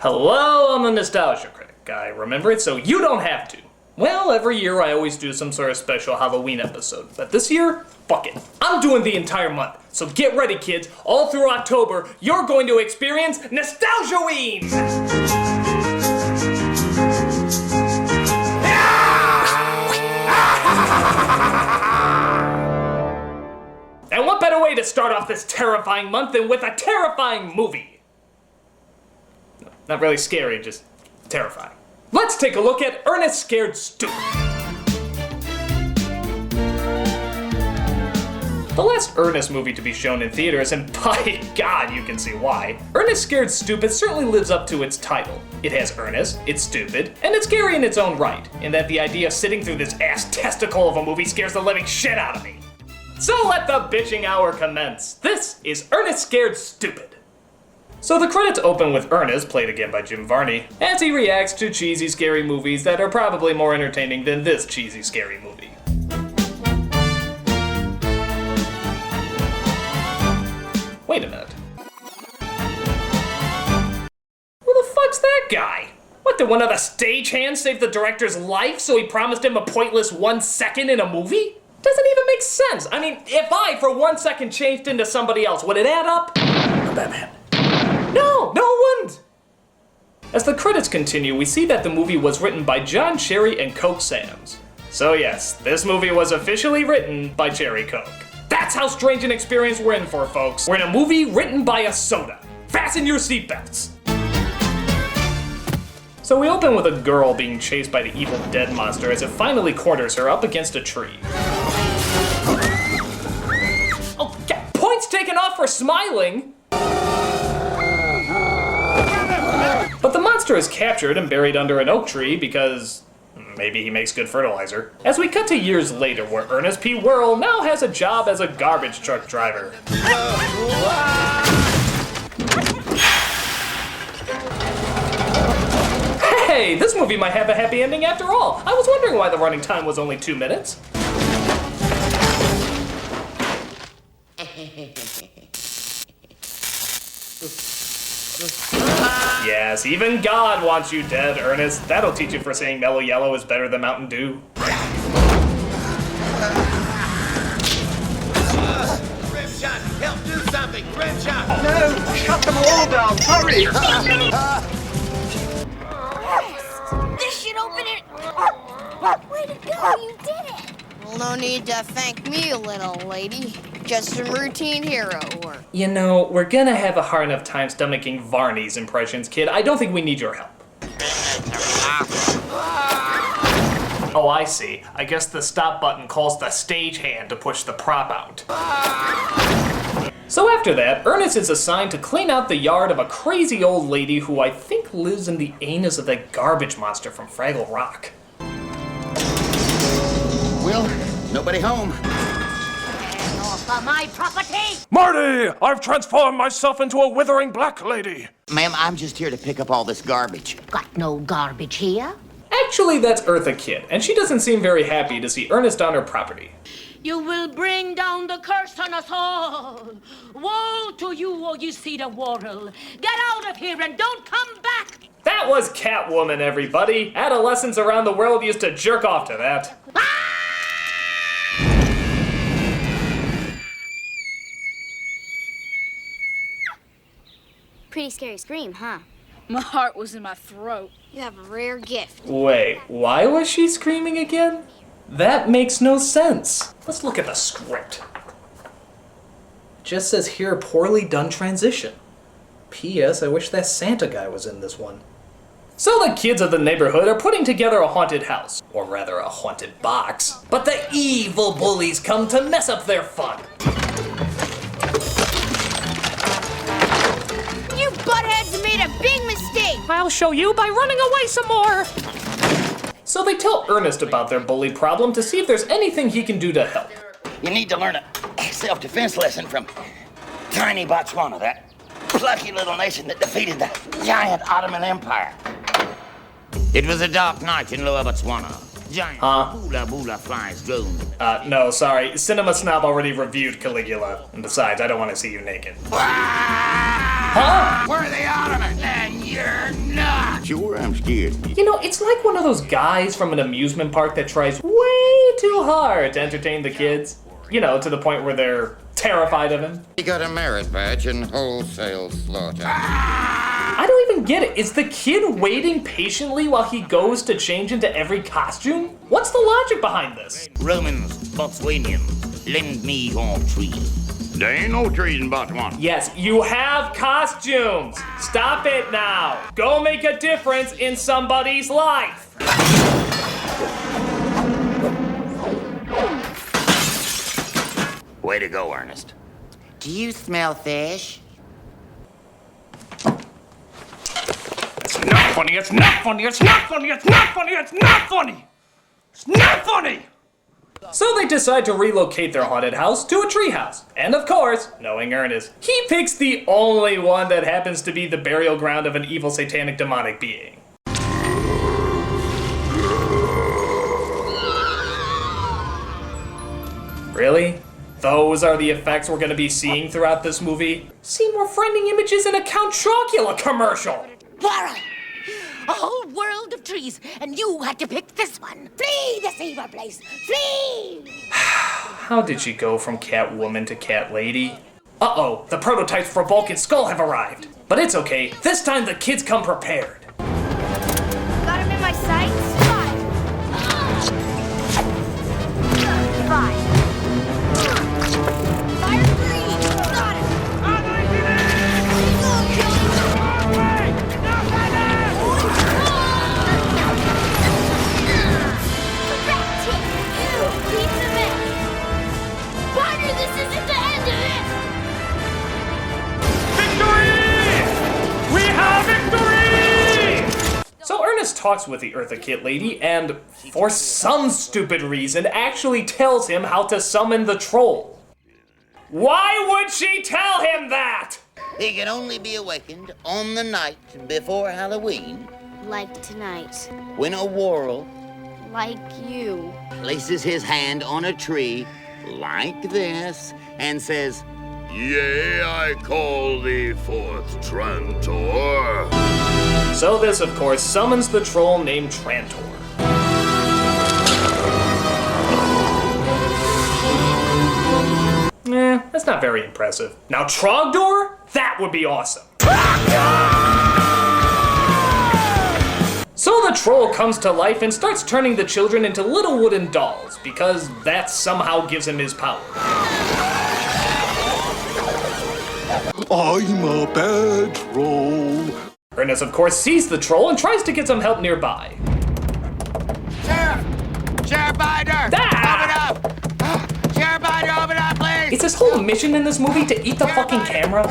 Hello, I'm the Nostalgia Critic. I remember it so you don't have to. Well, every year I always do some sort of special Halloween episode, but this year, fuck it. I'm doing the entire month. So get ready, kids. All through October, you're going to experience Nostalgia-ween! And what better way to start off this terrifying month than with a terrifying movie? Not really scary, just terrifying. Let's take a look at Ernest Scared Stupid. The last Ernest movie to be shown in theaters, and by God, you can see why. Ernest Scared Stupid certainly lives up to its title. It has Ernest, it's stupid, and it's scary in its own right, in that the idea of sitting through this ass testicle of a movie scares the living shit out of me. So let the bitching hour commence. This is Ernest Scared Stupid. So the credits open with Ernest, played again by Jim Varney, as he reacts to cheesy, scary movies that are probably more entertaining than this cheesy, scary movie. Wait a minute. Who the fuck's that guy? What, did one of the stagehands save the director's life so he promised him a pointless 1 second in a movie? Doesn't even make sense. I mean, if I, for 1 second, changed into somebody else, would it add up? Not Batman. No, it wouldn't! As the credits continue, we see that the movie was written by John Cherry and Coke Sam's. So yes, this movie was officially written by Cherry Coke. That's how strange an experience we're in for, folks. We're in a movie written by a soda. Fasten your seatbelts! So we open with a girl being chased by the evil dead monster as it finally corners her up against a tree. Oh, yeah, points taken off for smiling! But the monster is captured and buried under an oak tree because maybe he makes good fertilizer. As we cut to years later, where Ernest P. Worrell now has a job as a garbage truck driver. Hey, this movie might have a happy ending after all. I was wondering why the running time was only 2 minutes. Yes, even God wants you dead, Ernest. That'll teach you for saying Mellow Yellow is better than Mountain Dew. Rimshot, help do something! Rimshot! No! Shut them all down! Hurry! This should open it! Way to go, you did it! Well, no need to thank me, little lady. Just some routine hero work. You know, we're gonna have a hard enough time stomaching Varney's impressions, kid. I don't think we need your help. Oh, I see. I guess the stop button calls the stagehand to push the prop out. So after that, Ernest is assigned to clean out the yard of a crazy old lady who I think lives in the anus of that garbage monster from Fraggle Rock. Will, nobody home. Off my property! Marty! I've transformed myself into a withering black lady. Ma'am, I'm just here to pick up all this garbage. Got no garbage here. Actually, that's Eartha Kitt, and she doesn't seem very happy to see Ernest on her property. You will bring down the curse on us all. Woe to you, or you see the Worrell. Get out of here and don't come back. That was Catwoman, everybody. Adolescents around the world used to jerk off to that. Pretty scary scream, huh? My heart was in my throat. You have a rare gift. Wait, why was she screaming again? That makes no sense. Let's look at the script. It just says here, poorly done transition. P.S. I wish that Santa guy was in this one. So the kids of the neighborhood are putting together a haunted house, or rather a haunted box. But the evil bullies come to mess up their fun. You buttheads made a big mistake! I'll show you by running away some more. So they tell Ernest about their bully problem to see if there's anything he can do to help. You need to learn a self-defense lesson from tiny Botswana, that plucky little nation that defeated the giant Ottoman Empire. It was a dark night in Lower Botswana. Giant boola boola flies drone. No, sorry. Cinema Snob already reviewed Caligula. And besides, I don't want to see you naked. Huh? We're the Ottomans, and you're not. sure I'm scared. You know, it's like one of those guys from an amusement park that tries way too hard to entertain the kids. You know, to the point where they're terrified of him. He got a merit badge in wholesale slaughter. I don't even get it. Is the kid waiting patiently while he goes to change into every costume? What's the logic behind this? Romans, Botswanians, lend me your tree. There ain't no trees in Botswana. Yes, you have costumes. Stop it now. Go make a difference in somebody's life. Way to go, Ernest. Do you smell fish? It's not funny, it's not funny, it's not funny, it's not funny, it's not funny! It's not funny! So they decide to relocate their haunted house to a treehouse. And of course, knowing Ernest, he picks the only one that happens to be the burial ground of an evil satanic demonic being. Really? Those are the effects we're gonna be seeing throughout this movie? See more frightening images in a Count Chocula commercial! Laurel! A whole world of trees, and you had to pick this one. Flee this evil place! Flee! How did she go from Catwoman to Cat Lady? Uh-oh, the prototypes for Vulcan's skull have arrived. But it's okay, this time the kids come prepared. Got him in my sights? Fine. Fire three! Got him! Partner, this isn't the end of it! Victory! We have victory! So Ernest talks with the Eartha Kit Lady and, for some stupid reason, actually tells him how to summon the troll. Why would she tell him that? He can only be awakened on the night before Halloween Like tonight. when a warl Like you. places his hand on a tree like this and says, "Yea, I call thee forth, Trantor." So this, of course, summons the troll named Trantor. That's not very impressive. Now Trogdor? That would be awesome. So the troll comes to life and starts turning the children into little wooden dolls, because that somehow gives him his power. I'm a bad troll. Ernest, of course, sees the troll and tries to get some help nearby. Sheriff! Sheriff Binder! Ah! Open up! Sheriff Binder, open up, please! Is his whole mission in this movie to eat the fucking camera?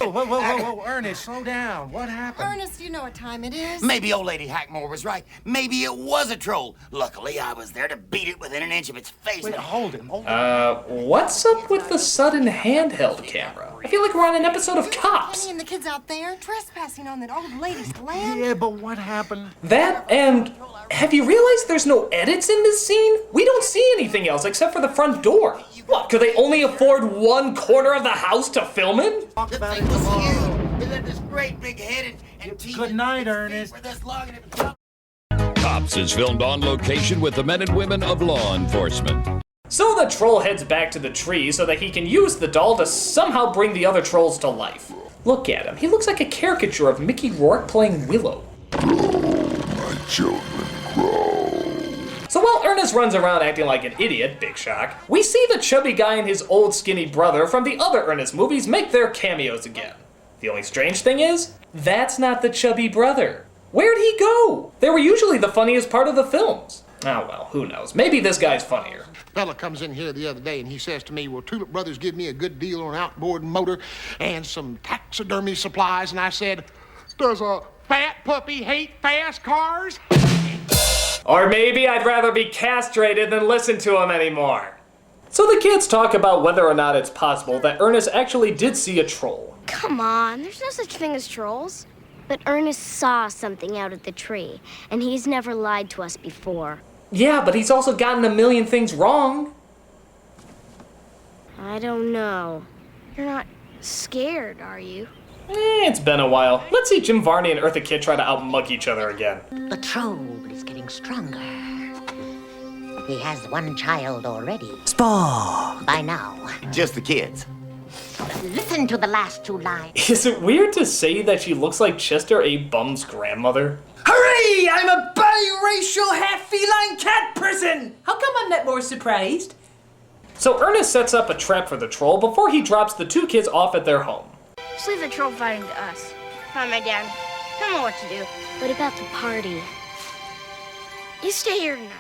Whoa, Ernest, slow down. What happened? Ernest, you know what time it is? Maybe old lady Hackmore was right. Maybe it was a troll. Luckily, I was there to beat it within an inch of its face. Wait, hold him. What's up with the sudden handheld camera? I feel like we're on an episode of Cops. Kenny and the kids out there trespassing on that old lady's land. Yeah, but what happened? That and have you realized there's no edits in this scene? We don't see anything else except for the front door. What, could they only afford one corner of the house to film in? Talk The about thing it was tomorrow. huge. It had this great big head and teeth. Good night, Ernest. For this long and it was Cops is filmed on location with the men and women of law enforcement. So the troll heads back to the tree so that he can use the doll to somehow bring the other trolls to life. Look at him. He looks like a caricature of Mickey Rourke playing Willow. My children grow. So while Ernest runs around acting like an idiot, big shock, we see the chubby guy and his old skinny brother from the other Ernest movies make their cameos again. The only strange thing is, that's not the chubby brother. Where'd he go? They were usually the funniest part of the films. Oh well, who knows? Maybe this guy's funnier. Fella comes in here the other day and he says to me, well, Tulip Brothers give me a good deal on an outboard motor and some taxidermy supplies. And I said, does a fat puppy hate fast cars? Or maybe I'd rather be castrated than listen to him anymore. So the kids talk about whether or not it's possible that Ernest actually did see a troll. Come on, there's no such thing as trolls. But Ernest saw something out at the tree, and he's never lied to us before. Yeah, but he's also gotten a million things wrong. I don't know. You're not scared, are you? It's been a while. Let's see Jim Varney and Eartha Kitt try to outmug each other again. The troll is getting stronger. He has one child already. Spawn. By now. Just the kids. Listen to the last two lines. Is it weird to say that she looks like Chester A. Bum's grandmother? Hooray! I'm a biracial half-feline cat person! How come I'm not more surprised? So Ernest sets up a trap for the troll before he drops the two kids off at their home. Just leave the troll fighting to us. Find my dad. I know what to do. What about the party? You stay here tonight.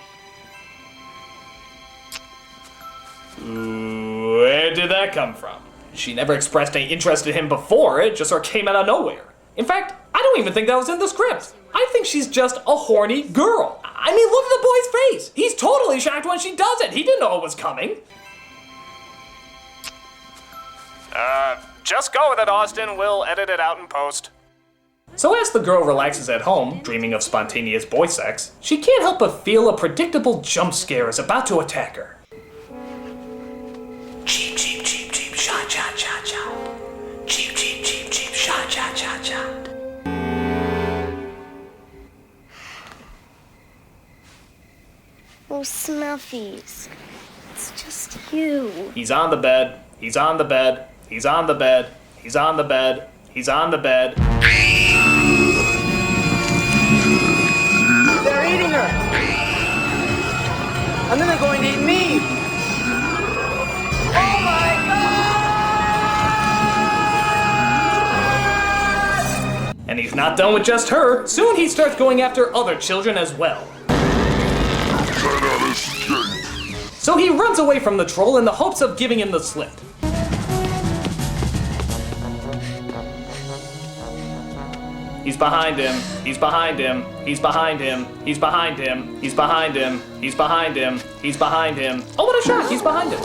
Where did that come from? She never expressed any interest in him before, it just sort of came out of nowhere. In fact, I don't even think that was in the script. I think she's just a horny girl. I mean, look at the boy's face. He's totally shocked when she does it. He didn't know it was coming. Just go with it, Austin. We'll edit it out in post. So as the girl relaxes at home, dreaming of spontaneous boy sex, she can't help but feel a predictable jump scare is about to attack her. Cheep, cheep, cheep, cheep, shot, shot, shot, shot. Cheep, cheep, cheep, cheep, shot, shot, shot, shot. Oh, Smuffies. It's just you. He's on the bed. He's on the bed. He's on the bed. He's on the bed. He's on the bed. They're eating her! And then they're going to eat me! Oh my God! And he's not done with just her. Soon he starts going after other children as well. So he runs away from the troll in the hopes of giving him the slip. He's behind him. He's behind him. He's behind him. He's behind him. He's behind him. He's behind him. He's behind him. Oh, what a shock! He's behind him.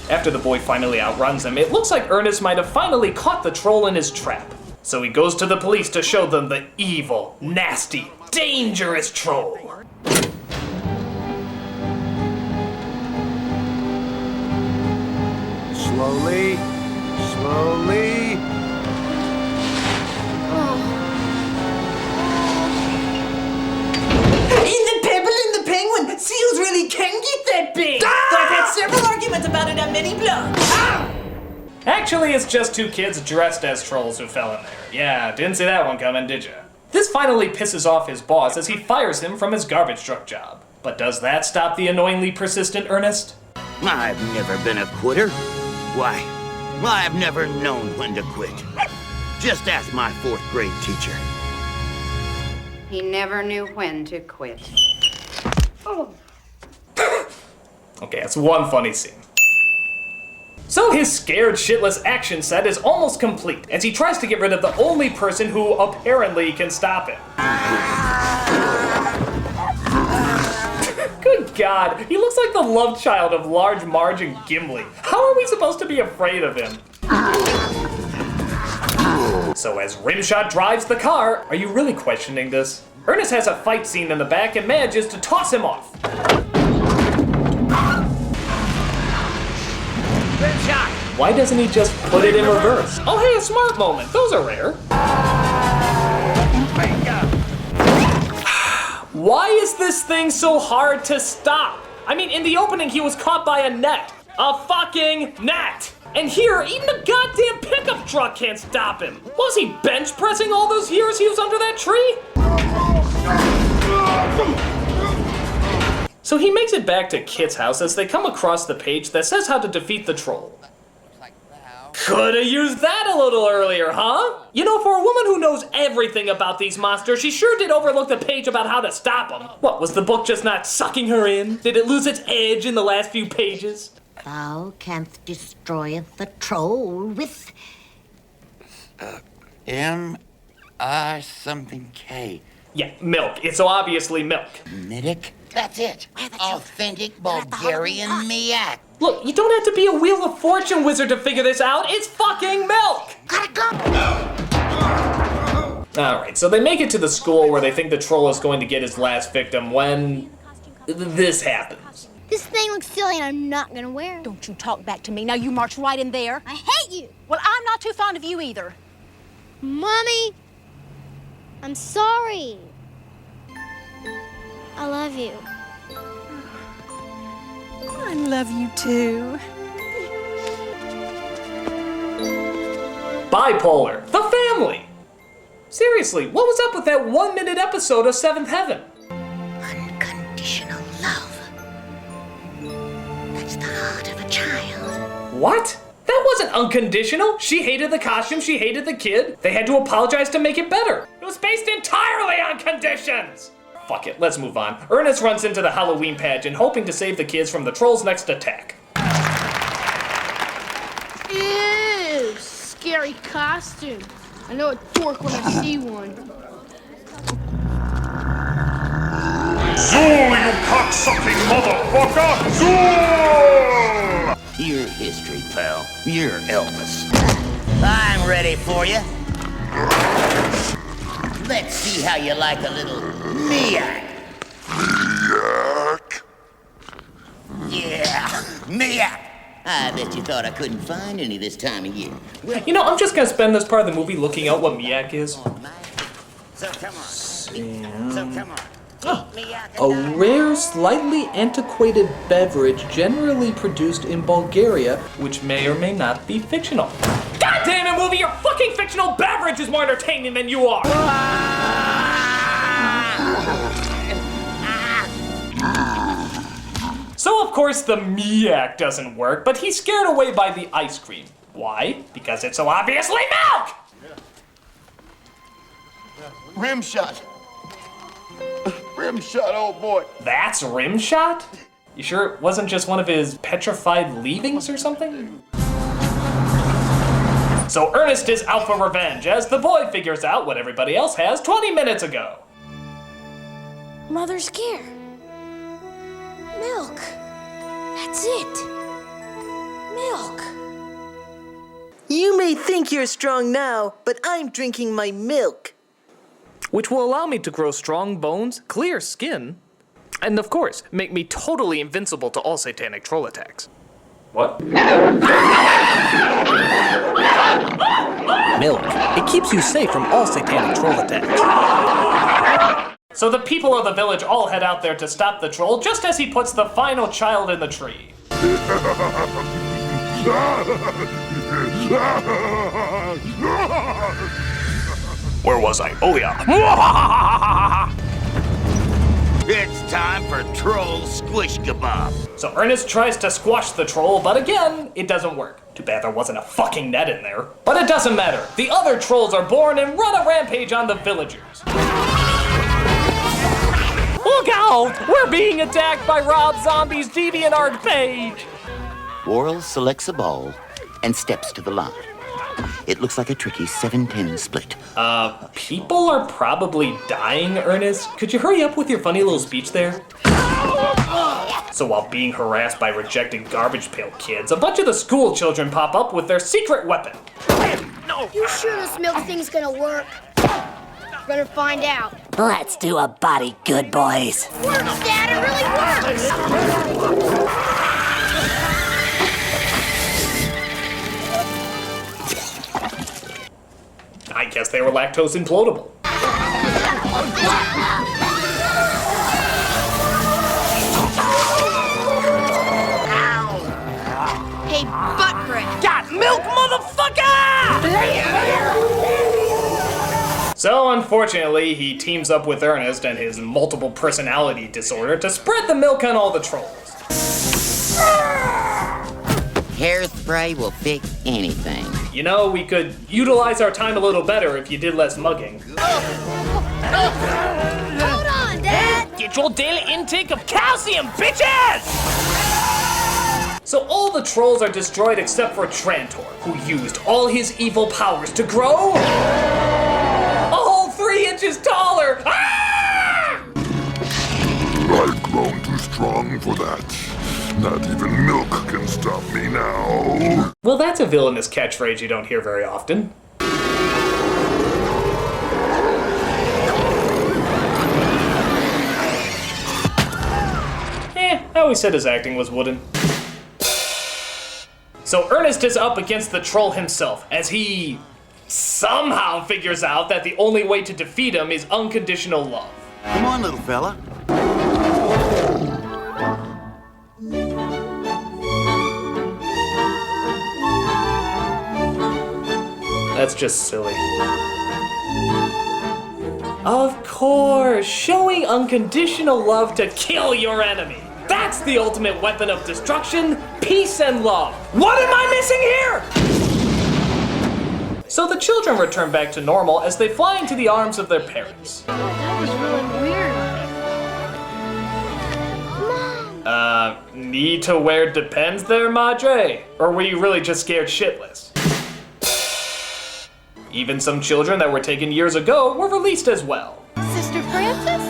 After the boy finally outruns him, it looks like Ernest might have finally caught the troll in his trap. So he goes to the police to show them the evil, nasty, dangerous troll. Slowly, slowly. In the pebble and the penguin, seals really can get that big! I've had several arguments about it on many blogs. Actually, it's just two kids dressed as trolls who fell in there. Yeah, didn't see that one coming, did ya? This finally pisses off his boss as he fires him from his garbage truck job. But does that stop the annoyingly persistent Ernest? I've never been a quitter. Why, I've never known when to quit. Just ask my 4th grade teacher. He never knew when to quit. Oh. Okay, that's one funny scene. So his scared shitless action set is almost complete as he tries to get rid of the only person who apparently can stop him. Good God, he looks like the love child of Large Marge and Gimli. How are we supposed to be afraid of him? So as Rimshot drives the car, are you really questioning this? Ernest has a fight scene in the back and manages to toss him off. Rimshot! Why doesn't he just put it in reverse? Oh hey, a smart moment. Those are rare. Why is this thing so hard to stop? I mean, in the opening he was caught by a net. A fucking net! And here, even a goddamn pickup truck can't stop him. Was he bench pressing all those years he was under that tree? So he makes it back to Kit's house as they come across the page that says how to defeat the troll. Coulda used that a little earlier, huh? You know, for a woman who knows everything about these monsters, she sure did overlook the page about how to stop them. What, was the book just not sucking her in? Did it lose its edge in the last few pages? Thou canst destroy the troll with... M-I something K. Yeah, milk. It's obviously milk. Midic? That's it. Authentic Bulgarian miak. Look, you don't have to be a Wheel of Fortune wizard to figure this out. It's fucking milk! Gotta go! Alright, so they make it to the school where they think the troll is going to get his last victim when... this happens. This thing looks silly and I'm not gonna wear it. Don't you talk back to me. Now you march right in there. I hate you! Well, I'm not too fond of you either. Mommy! I'm sorry. I love you. I love you too. Bipolar, the family! Seriously, what was up with that 1-minute episode of Seventh Heaven? Unconditional love. That's the heart of a child. What? That wasn't unconditional. She hated the costume, she hated the kid. They had to apologize to make it better. It was based entirely on conditions! Fuck it, let's move on. Ernest runs into the Halloween pageant hoping to save the kids from the troll's next attack. Ew, scary costume. I know a dork when I see one. Zool, you cocksucking motherfucker! Zool! You're history, pal. You're Elvis. I'm ready for you. Let's see how you like a little miak. Miak? Yeah, miak. I bet you thought I couldn't find any this time of year. You know, I'm just gonna spend this part of the movie looking out what miak is. So come on. So come on. A rare, slightly antiquated beverage generally produced in Bulgaria, which may or may not be fictional. God damn it, movie! Your fucking fictional beverage is more entertaining than you are! So of course the miak doesn't work, but he's scared away by the ice cream. Why? Because it's so obviously milk! Rim shot. Rim shot, old boy. That's rim shot? You sure it wasn't just one of his petrified leavings or something? So Ernest is out for revenge as the boy figures out what everybody else has 20 minutes ago. Mother's care. Milk. That's it. Milk. You may think you're strong now, but I'm drinking my milk. Which will allow me to grow strong bones, clear skin, and of course, make me totally invincible to all satanic troll attacks. What? Milk. It keeps you safe from all satanic troll attacks. So the people of the village all head out there to stop the troll just as he puts the final child in the tree. Where was I? Oh yeah. It's time for troll squish kebab. So Ernest tries to squash the troll, but again, it doesn't work. Too bad there wasn't a fucking net in there. But it doesn't matter. The other trolls are born and run a rampage on the villagers. Look out! We're being attacked by Rob Zombie's DeviantArt page! Worrell selects a ball and steps to the line. It looks like a tricky 7-10 split. People are probably dying, Ernest. Could you hurry up with your funny little speech there? So while being harassed by rejected garbage pail kids, a bunch of the school children pop up with their secret weapon. No. You sure this milk thing's gonna work? Better find out. Let's do a body good, boys. Works, Dad! It really works! I guess they were lactose implodable. Hey, butt breath! Got milk, motherfucker! So unfortunately, he teams up with Ernest and his multiple personality disorder to spread the milk on all the trolls. Hairspray will fix anything. You know, we could utilize our time a little better if you did less mugging. Hold on, Dad! Get your daily intake of calcium, bitches! So all the trolls are destroyed except for Trantor, who used all his evil powers to grow a whole 3 inches taller! Ah! I've grown too strong for that. Not even milk can stop me now. Well, that's a villainous catchphrase you don't hear very often. That always said his acting was wooden. So Ernest is up against the troll himself, as he somehow figures out that the only way to defeat him is unconditional love. Come on, little fella. That's just silly. Of course, showing unconditional love to kill your enemy. That's the ultimate weapon of destruction, peace and love. What am I missing here? So the children return back to normal as they fly into the arms of their parents. That was really weird. Need to wear depends there, Madre? Or were you really just scared shitless? Even some children that were taken years ago were released as well. Sister Frances?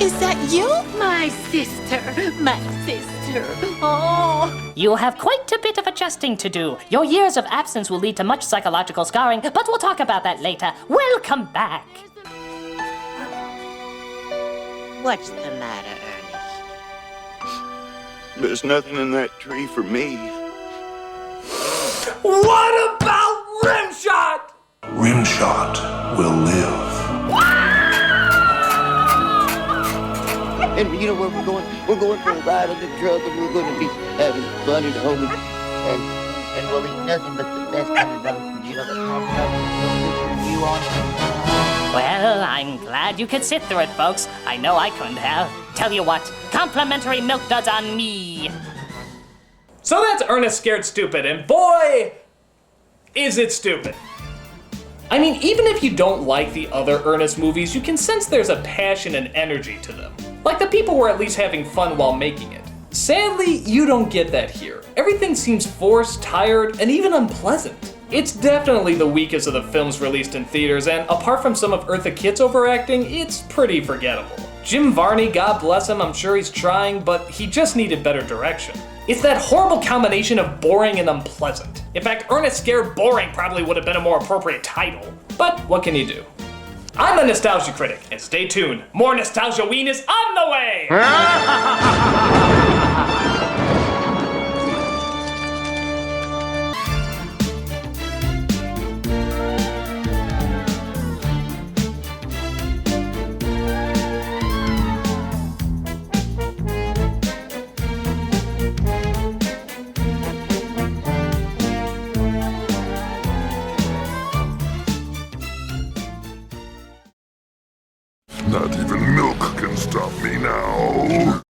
Is that you? My sister, my sister. Oh. You have quite a bit of adjusting to do. Your years of absence will lead to much psychological scarring, but we'll talk about that later. Welcome back. What's the matter, Ernest? There's nothing in that tree for me. What about Rimshot? Rimshot will live. And you know where we're going? We're going for a ride on the truck, and we're going to be having fun at home, and we'll eat nothing but the best kind of dog food. You know, the kind of dog food you on. Well, I'm glad you could sit through it, folks. I know I couldn't have. Tell you what, complimentary milk duds on me. So that's Ernest Scared Stupid, and boy, is it stupid. I mean, even if you don't like the other Ernest movies, you can sense there's a passion and energy to them. Like the people were at least having fun while making it. Sadly, you don't get that here. Everything seems forced, tired, and even unpleasant. It's definitely the weakest of the films released in theaters, and apart from some of Eartha Kitt's overacting, it's pretty forgettable. Jim Varney, God bless him, I'm sure he's trying, but he just needed better direction. It's that horrible combination of boring and unpleasant. In fact, Ernest Scared Boring probably would have been a more appropriate title. But what can you do? I'm a Nostalgia Critic, and stay tuned. More Nostalgia-ween is on the way! Not even milk can stop me now.